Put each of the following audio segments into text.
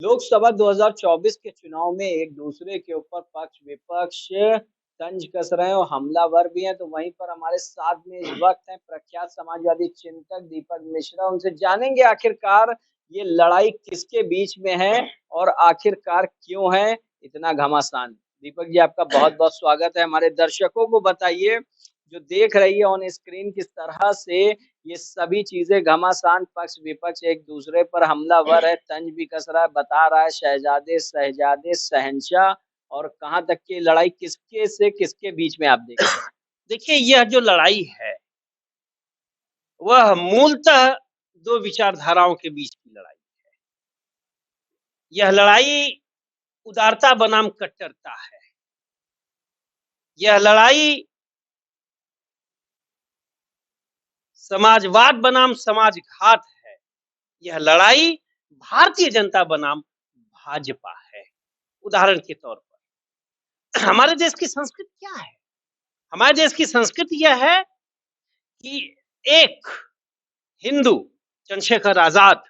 लोकसभा 2024 के चुनाव में एक दूसरे के ऊपर पक्ष विपक्ष तंज कस रहे हैं और हमलावर भी हैं। तो वहीं पर हमारे साथ में इस वक्त हैं प्रख्यात समाजवादी चिंतक दीपक मिश्रा। उनसे जानेंगे आखिरकार ये लड़ाई किसके बीच में है और आखिरकार क्यों है इतना घमासान। दीपक जी, आपका बहुत बहुत स्वागत है। हमारे दर्शकों को बताइए, जो देख रही है ऑन स्क्रीन, किस तरह से ये सभी चीजें घमासान, पक्ष विपक्ष एक दूसरे पर हमलावर है, तंज भी कस रहा है, बता रहा है शहजादे शहजादे शहंशाह, और कहां तक की लड़ाई किसके से किसके बीच में आप देखते हैं। देखिए, यह जो लड़ाई है वह मूलतः दो विचारधाराओं के बीच की लड़ाई है। यह लड़ाई उदारता बनाम कट्टरता है। यह लड़ाई समाजवाद बनाम समाजघात है। यह लड़ाई भारतीय जनता बनाम भाजपा है। उदाहरण के तौर पर हमारे देश की संस्कृति क्या है? हमारे देश की संस्कृति यह है कि एक हिंदू चंद्रशेखर आजाद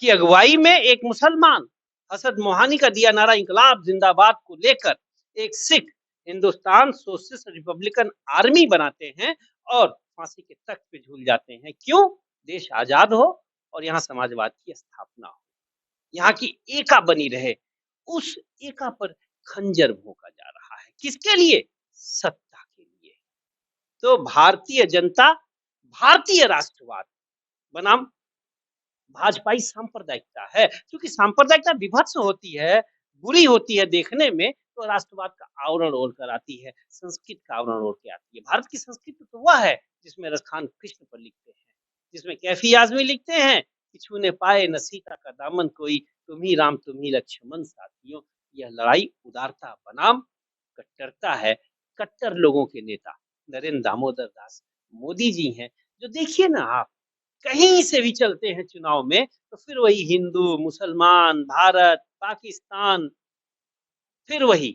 की अगुवाई में एक मुसलमान असद मोहानी का दिया नारा इंकलाब जिंदाबाद को लेकर एक Sikh Hindustan socialist Republican army बनाते हैं और फांसी के तख्त पे झूल जाते हैं। क्यों? देश आजाद हो और यहाँ समाजवाद की स्थापना हो, यहाँ की एका बनी रहे। उस एका पर खंजर भोंका जा रहा है। किसके लिए? सत्ता के लिए। तो भारतीय जनता भारतीय राष्ट्रवाद बनाम भाजपाई सांप्रदायिकता है। क्योंकि सांप्रदायिकता विभत्स होती है, बुरी होती है देखने में, तो राष्ट्रवाद का आवरण ओढ़ कर आती है, संस्कृत का आवरण ओढ़ के आती है। भारत की संस्कृति तो वह है जिसमें रसखान कृष्ण पर लिखते हैं, जिसमें कैफी आजमी लिखते हैं कि छूने पाए न सीता का दामन कोई, तुम ही राम तुम ही लक्ष्मण साथियों। यह लड़ाई उदारता बनाम कट्टरता है। कट्टर लोगों के नेता नरेंद्र दामोदर दास मोदी जी हैं, जो देखिए ना आप, कहीं से भी चलते हैं चुनाव में तो फिर वही हिंदू मुसलमान भारत पाकिस्तान, फिर वही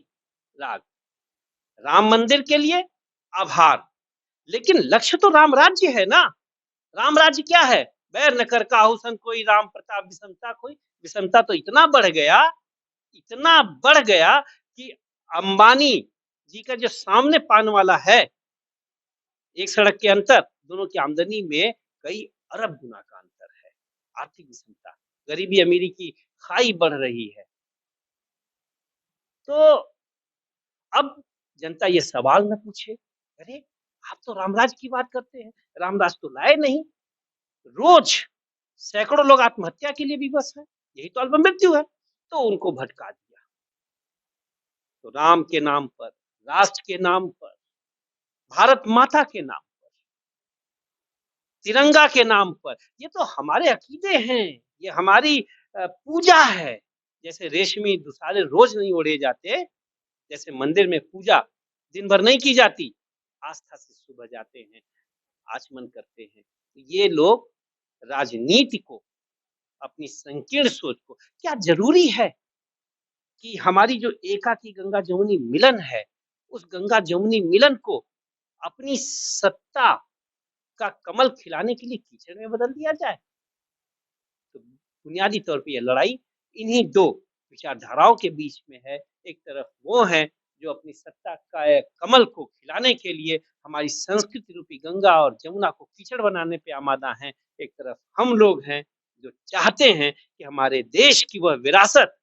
राग। राम मंदिर के लिए आभार, लेकिन लक्ष्य तो राम राज्य है ना। राम राज्य क्या है? बैर न कर काहू सन कोई, राम प्रताप विषमता कोई। विषमता तो इतना बढ़ गया, इतना बढ़ गया कि अंबानी जी का जो सामने पान वाला है, एक सड़क के अंतर, दोनों की आमदनी में कई अरब गुना का अंतर है। आर्थिक विषमता, गरीबी अमीरी की खाई बढ़ रही है। तो अब जनता ये सवाल न पूछे, अरे आप तो रामराज की बात करते हैं, रामराज तो लाए नहीं। रोज सैकड़ों लोग आत्महत्या के लिए विवश है, यही तो अल्प मृत्यु है। तो उनको भटका दिया। तो राम के नाम पर, राष्ट्र के नाम पर, भारत माता के नाम पर, तिरंगा के नाम पर, ये तो हमारे अकीदे हैं, ये हमारी पूजा है। जैसे रेशमी दुसारे रोज नहीं ओढ़े जाते, जैसे मंदिर में पूजा दिन भर नहीं की जाती, आस्था से सुबह जाते हैं, आचमन करते हैं। तो ये लोग राजनीति को, अपनी संकीर्ण सोच को, क्या जरूरी है कि हमारी जो एका की गंगा जमुनी मिलन है, उस गंगा जमुनी मिलन को अपनी सत्ता का कमल खिलाने के लिए कीचड़ में बदल दिया जाए? तो बुनियादी तौर पे यह लड़ाई इन्हीं दो विचारधाराओं के बीच में है। एक तरफ वो है जो अपनी सत्ता का कमल को खिलाने के लिए हमारी संस्कृति रूपी गंगा और जमुना को कीचड़ बनाने पे आमादा हैं। एक तरफ हम लोग हैं जो चाहते हैं कि हमारे देश की वह विरासत,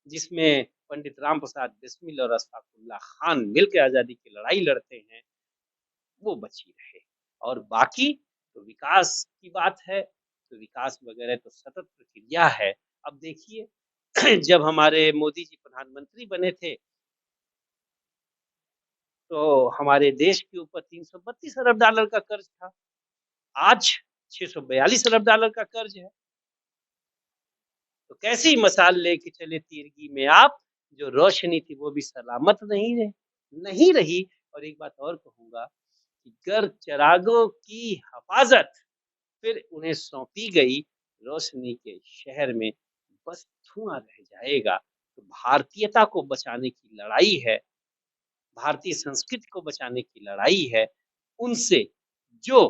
जिसमें पंडित राम प्रसाद बिस्मिल और अशफाकुल्लाह खान मिलकर आजादी की लड़ाई लड़ते हैं, वो बची रहे। और बाकी तो विकास की बात है, तो विकास वगैरह तो सतत प्रक्रिया है। अब देखिए जब हमारे मोदी जी प्रधानमंत्री बने थे, तो हमारे देश के ऊपर 332 अरब डॉलर का कर्ज था। आज 642 अरब डॉलर का कर्ज है। तो कैसी मसाल लेके चले तीरगी में आप, जो रोशनी थी वो भी सलामत नहीं रही। और एक बात और कहूंगा कि गर चरागों की हिफाजत फिर उन्हें सौंपी गई रोशनी के शहर में, बस धुआं रह जाएगा। तो भारतीयता को बचाने की लड़ाई है, भारतीय संस्कृति को बचाने की लड़ाई है उनसे जो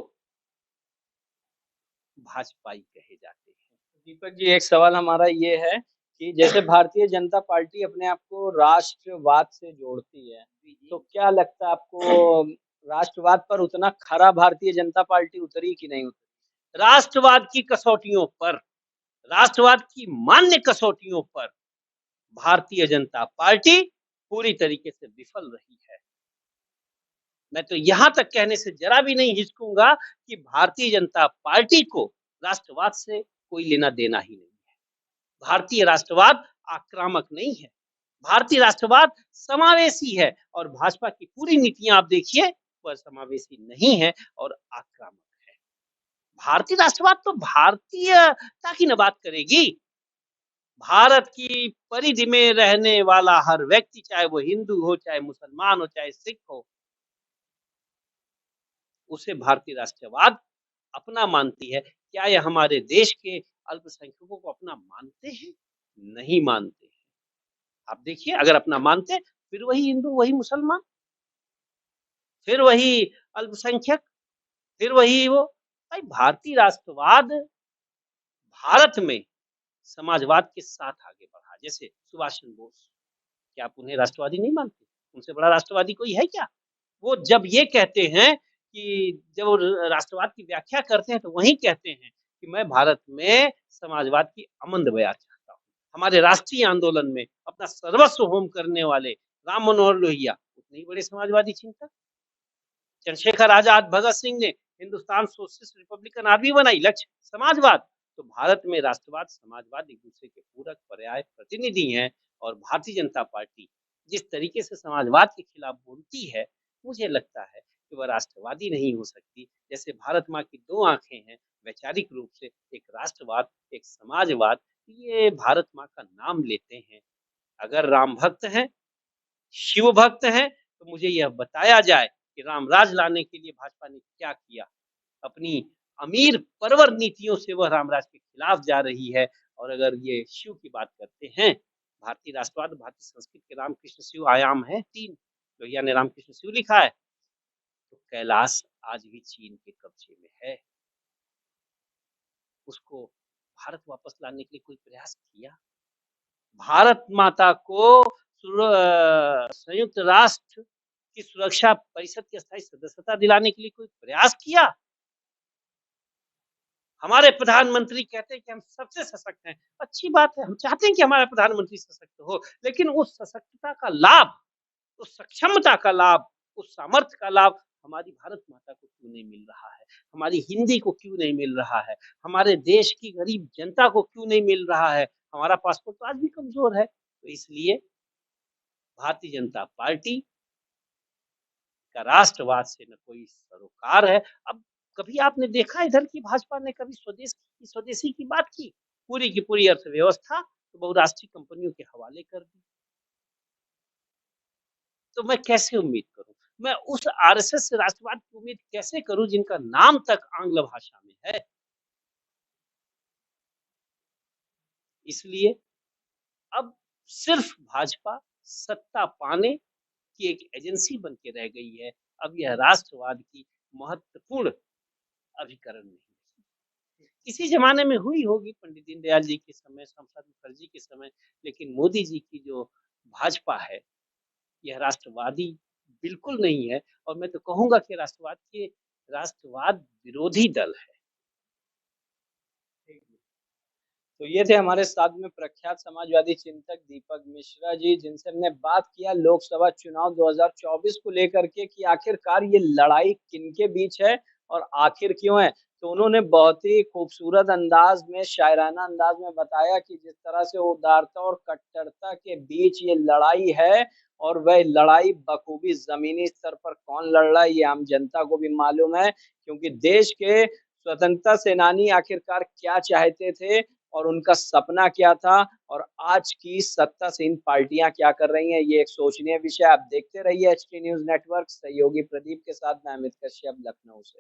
भाजपाई कहे जाते हैं। दीपक जी, एक सवाल हमारा ये है कि जैसे भारतीय जनता पार्टी अपने आप को राष्ट्रवाद से जोड़ती है, तो क्या लगता है आपको राष्ट्रवाद पर उतना खरा भारतीय जनता पार्टी उतरी कि नहीं उतरी? राष्ट्रवाद की कसौटियों पर, राष्ट्रवाद की मान्य कसौटियों पर भारतीय जनता पार्टी पूरी तरीके से विफल रही है। मैं तो यहां तक कहने से जरा भी नहीं हिचकूंगा कि भारतीय जनता पार्टी को राष्ट्रवाद से कोई लेना देना ही नहीं है। भारतीय राष्ट्रवाद आक्रामक नहीं है। भारतीय राष्ट्रवाद समावेशी है और भाजपा की पूरी नीतियां आप देखिए वह समावेशी नहीं है और आक्रामक है। भारतीय राष्ट्रवाद तो भारतीयता की न बात करेगी। भारत की परिधि में रहने वाला हर व्यक्ति, चाहे वो हिंदू हो, चाहे मुसलमान हो, चाहे सिख हो, उसे भारतीय राष्ट्रवाद अपना मानती है। क्या यह हमारे देश के अल्पसंख्यकों को अपना मानते हैं? नहीं मानते हैं। आप देखिए, अगर अपना मानते फिर वही हिंदू, वही मुसलमान, फिर वही अल्पसंख्यक, फिर वही वो। भाई भारतीय राष्ट्रवाद भारत में समाजवाद के साथ आगे बढ़ा। जैसे सुभाष चंद्र बोस, क्या आप उन्हें राष्ट्रवादी नहीं मानते? उनसे बड़ा राष्ट्रवादी कोई है क्या? वो जब ये कहते हैं कि जब वो राष्ट्रवाद की व्याख्या करते हैं तो वही कहते हैं कि मैं भारत में समाजवाद की अमन बया चाहता हूँ। हमारे राष्ट्रीय आंदोलन में अपना सर्वस्व होम करने वाले राम मनोहर लोहिया उतने ही बड़े समाजवादी चिंतक। चंद्रशेखर आजाद, भगत सिंह ने हिंदुस्तान सोशलिस्ट रिपब्लिकन आर्मी बनाई, लक्ष्य समाजवाद। तो भारत में राष्ट्रवाद समाजवाद एक दूसरे के पूरक पर्याय प्रतिनिधि हैं और भारतीय जनता पार्टी जिस तरीके से समाजवाद के खिलाफ बोलती है, मुझे लगता है कि वह राष्ट्रवादी नहीं हो सकती। जैसे भारत माँ की दो आंखें हैं, वैचारिक रूप से एक राष्ट्रवाद, एक समाजवाद, ये भारत माँ का नाम लेते हैं। अगर राम भक्त हैं, शिव भक्त हैं, तो मुझे यह बताया जाए कि राम राज लाने के लिए भाजपा ने क्या किया। अपनी अमीर परवर नीतियों से वह रामराज के खिलाफ जा रही है। और अगर ये शिव की बात करते हैं, भारतीय राष्ट्रवाद, भारतीय संस्कृति के रामकृष्ण शिव आयाम है 3। लोहिया ने रामकृष्ण शिव लिखा है। तो कैलाश आज भी चीन के कब्जे में है। उसको भारत वापस लाने के लिए कोई प्रयास किया? भारत माता को संयुक्त राष्ट्र की सुरक्षा परिषद की स्थायी सदस्यता दिलाने के लिए कोई प्रयास किया? हमारे प्रधानमंत्री कहते हैं कि हम सबसे सशक्त हैं। अच्छी बात है, हम चाहते हैं कि हमारा प्रधानमंत्री सशक्त हो, लेकिन उस सशक्तता का लाभ, उस सक्षमता का लाभ, उस सामर्थ्य का लाभ हमारी भारत माता को क्यों नहीं मिल रहा है? हमारी हिंदी को क्यों नहीं मिल रहा है? हमारे देश की गरीब जनता को क्यों नहीं मिल रहा है? हमारा पासपोर्ट तो आज भी कमजोर है। तो इसलिए भारतीय जनता पार्टी का राष्ट्रवाद से न कोई सरोकार है। अब कभी आपने देखा इधर की भाजपा ने कभी स्वदेशी की बात की? पूरी की पूरी अर्थव्यवस्था तो बहुराष्ट्रीय कंपनियों के हवाले कर दी। तो मैं कैसे उम्मीद करूं? मैं उस आरएसएस से राष्ट्रवाद की उम्मीद कैसे करूं जिनका नाम तक आंग्ल भाषा में है? इसलिए अब सिर्फ भाजपा सत्ता पाने की एक एजेंसी बन के रह गई है। अब यह राष्ट्रवाद की महत्वपूर्ण अभिकरण नहीं। किसी जमाने में हुई होगी पंडित दीनदयाल जी के समय, श्यामप्रसाद मुखर्जी के समय, लेकिन मोदी जी की जो भाजपा है, यह राष्ट्रवादी बिल्कुल नहीं है। और मैं तो कहूंगा कि राष्ट्रवाद विरोधी दल है। तो ये थे हमारे साथ में प्रख्यात समाजवादी चिंतक दीपक मिश्रा जी, जिनसे हमने बात किया लोकसभा चुनाव 2024 को लेकर के कि आखिरकार ये लड़ाई किनके बीच है और आखिर क्यों है। तो उन्होंने बहुत ही खूबसूरत अंदाज में, शायराना अंदाज में बताया कि जिस तरह से उदारता और कट्टरता के बीच ये लड़ाई है, और वह लड़ाई बखूबी जमीनी स्तर पर कौन लड़ रहा है ये आम जनता को भी मालूम है, क्योंकि देश के स्वतंत्रता सेनानी आखिरकार क्या चाहते थे और उनका सपना क्या था, और आज की सत्तासीन पार्टियां क्या कर रही हैं, ये एक सोचनीय विषय। आप देखते रहिए एचटी न्यूज नेटवर्क। सहयोगी प्रदीप के साथ मैं अमित कश्यप, लखनऊ से।